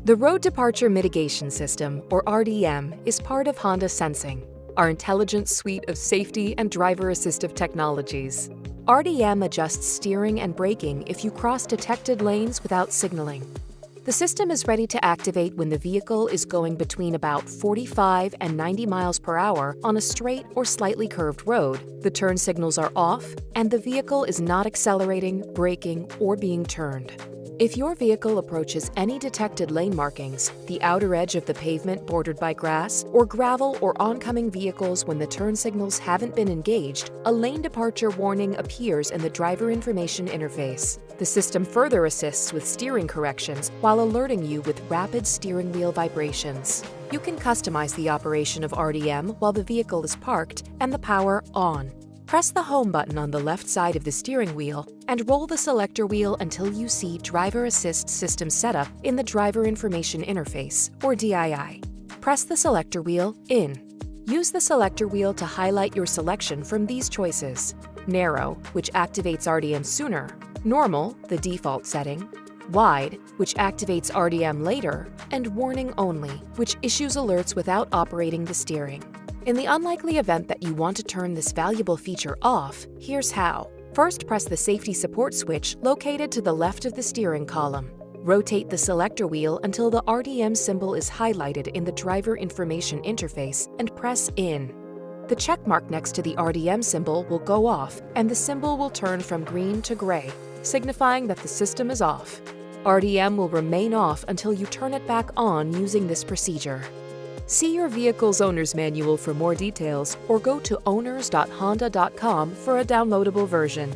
The Road Departure Mitigation System, or RDM, is part of Honda Sensing, our intelligent suite of safety and driver-assistive technologies. RDM adjusts steering and braking if you cross detected lanes without signaling. The system is ready to activate when the vehicle is going between about 45 and 90 miles per hour on a straight or slightly curved road, the turn signals are off, and the vehicle is not accelerating, braking, or being turned. If your vehicle approaches any detected lane markings, the outer edge of the pavement bordered by grass, or gravel or oncoming vehicles when the turn signals haven't been engaged, a lane departure warning appears in the driver information interface. The system further assists with steering corrections while alerting you with rapid steering wheel vibrations. You can customize the operation of RDM while the vehicle is parked and the power on. Press the home button on the left side of the steering wheel and roll the selector wheel until you see Driver Assist System Setup in the Driver Information Interface, or DII. Press the selector wheel in. Use the selector wheel to highlight your selection from these choices: Narrow, which activates RDM sooner; Normal, the default setting; Wide, which activates RDM later; and Warning Only, which issues alerts without operating the steering. In the unlikely event that you want to turn this valuable feature off, here's how. First, press the safety support switch located to the left of the steering column. Rotate the selector wheel until the RDM symbol is highlighted in the driver information interface and press in. The check mark next to the RDM symbol will go off and the symbol will turn from green to gray, signifying that the system is off. RDM will remain off until you turn it back on using this procedure. See your vehicle's owner's manual for more details or go to owners.honda.com for a downloadable version.